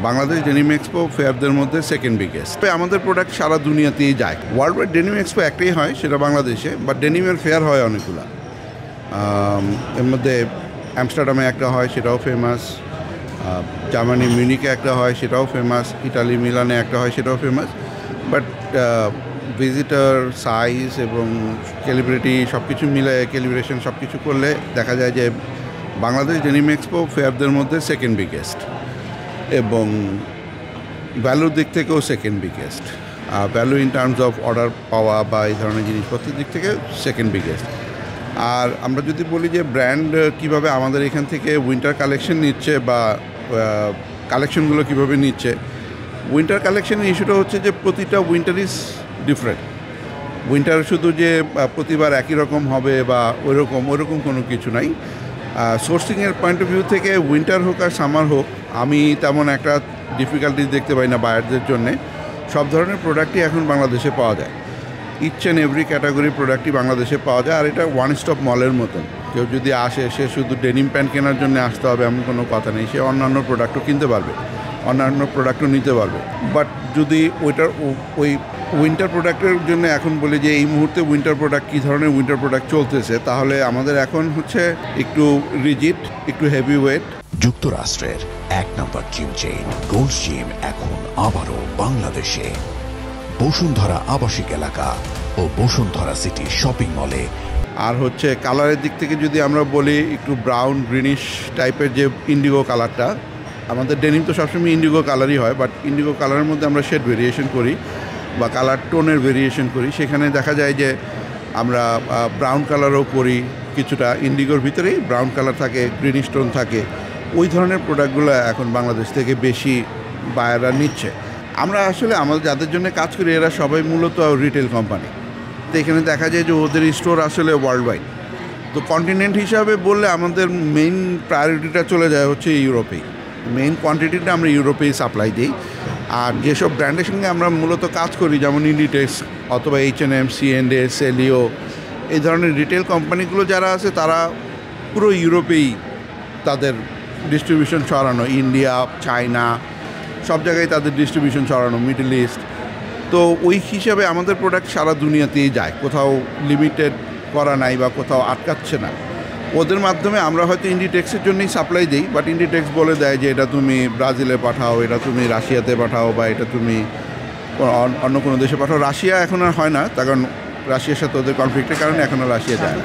Bangladesh denim expo ফেয়ারদের মধ্যে second biggest. আমাদের product সারা দুনিয়াতেই যায়। ওয়ার্ল্ড ওয়াইড ডেনিম এক্সপো একটাই হয়, সেটা বাংলাদেশে, বাট ডেনিমের ফেয়ার হয় অনেকগুলো। এর মধ্যে অ্যামস্টারডামে একটা হয়, সেটাও ফেমাস। জার্মানি মিউনিকে একটা হয়, সেটাও ফেমাস। ইটালি মিলানে একটা হয়, সেটাও ফেমাস। বাট ভিজিটার সাইজ এবং ক্যালিব্রিটি সব কিছু মিলে, ক্যালিব্রেশন সব কিছু করলে দেখা যায় যে বাংলাদেশ ডেনিম এক্সপো ফেয়ারদের মধ্যে সেকেন্ড বিগেস্ট এবং ভ্যালুর দিক থেকেও second biggest. Value in terms of order পাওয়া বা এই ধরনের জিনিসপত্রের দিক থেকে সেকেন্ড বিগেস্ট। আর আমরা যদি বলি যে ব্র্যান্ড কীভাবে আমাদের এখান থেকে উইন্টার কালেকশন নিচ্ছে বা কালেকশনগুলো কীভাবে নিচ্ছে, উইন্টার কালেকশনের ইস্যুটা হচ্ছে যে প্রতিটা উইন্টার ইজ ডিফারেন্ট। উইন্টার শুধু যে প্রতিবার একই রকম হবে বা ওইরকম কোনো কিছু নাই। সোর্সিংয়ের পয়েন্ট অফ ভিউ থেকে উইন্টার হোক আর সামার হোক, আমি তেমন একটা ডিফিকাল্টিস দেখতে পাই না বায়ারদের জন্যে। সব ধরনের প্রোডাক্টই এখন বাংলাদেশে পাওয়া যায়। ইচ অ্যান্ড এভরি ক্যাটাগরির প্রোডাক্টই বাংলাদেশে পাওয়া যায়। আর এটা ওয়ান স্টপ মলের মতন। কেউ যদি আসে, সে শুধু ডেনিম প্যান্ট কেনার জন্য আসতে হবে এমন কোনো কথা নেই। সে অন্যান্য প্রোডাক্টও কিনতে পারবে, অন্যান্য প্রোডাক্টও নিতে পারবে। বাট যদি ওই উইন্টার প্রোডাক্টের জন্য এখন বলি যে এই মুহূর্তে উইন্টার প্রোডাক্ট কী ধরনের উইন্টার প্রোডাক্ট চলতেছে, তাহলে আমাদের এখন হচ্ছে একটু রিজিড, একটু হেভি ওয়েট। যুক্তরাষ্ট্রের এক নম্বর জিম চেইন গোল্ডস জিম এখন আবারও বাংলাদেশে বসুন্ধরা আবাসিক এলাকা ও বসুন্ধরা সিটি শপিং মলে। আর হচ্ছে কালারের দিক থেকে যদি আমরা বলি, একটু ব্রাউন গ্রিনিশ টাইপের যে ইন্ডিগো কালারটা, আমাদের ডেনিম তো সবসময় ইন্ডিগো কালারই হয়, বাট ইন্ডিগো কালারের মধ্যে আমরা শেড ভেরিয়েশন করি বা কালার টোনের ভেরিয়েশন করি। সেখানে দেখা যায় যে আমরা ব্রাউন কালারও করি, কিছুটা ইন্ডিগোর ভিতরেই ব্রাউন কালার থাকে, গ্রিনিশ টোন থাকে। ওই ধরনের প্রোডাক্টগুলো এখন বাংলাদেশ থেকে বেশি বায়াররা নিচ্ছে। আমরা আসলে আমাদের যাদের জন্য কাজ করি, এরা সবাই মূলত রিটেল কোম্পানি। তো এখানে দেখা যায় যে ওদের স্টোর আসলে ওয়ার্ল্ড ওয়াইড। তো কন্টিনেন্ট হিসাবে বললে আমাদের মেইন প্রায়োরিটিটা চলে যায় হচ্ছে ইউরোপেই। মেইন কোয়ান্টিটিটা আমরা ইউরোপেই সাপ্লাই দিই। আর যেসব ব্র্যান্ডের সঙ্গে আমরা মূলত কাজ করি, যেমন ইন্ডিটেক্স অথবা H&M, C&A, সেলিও, এই ধরনের রিটেল কোম্পানিগুলো যারা আছে, তারা পুরো ইউরোপেই তাদের ডিস্ট্রিবিউশন ছড়ানো। ইন্ডিয়া, চায়না, সব জায়গায় তাদের ডিস্ট্রিবিউশন ছড়ানো, মিডল ইস্ট। তো ওই হিসাবে আমাদের প্রোডাক্ট সারা দুনিয়াতেই যায়, কোথাও লিমিটেড করা নাই বা কোথাও আটকাচ্ছে না। ওদের মাধ্যমে আমরা হয়তো ইন্ডিটেক্সের জন্যই সাপ্লাই দিই, বাট ইন্ডিটেক্স বলে দেয় যে এটা তুমি ব্রাজিলে পাঠাও, এটা তুমি রাশিয়াতে পাঠাও, বা এটা তুমি অন্য কোনো দেশে পাঠাও। রাশিয়া এখন আর হয় না, তার কারণ রাশিয়ার সাথে ওদের কনফ্লিক্টের কারণে এখন আর রাশিয়া যায় না।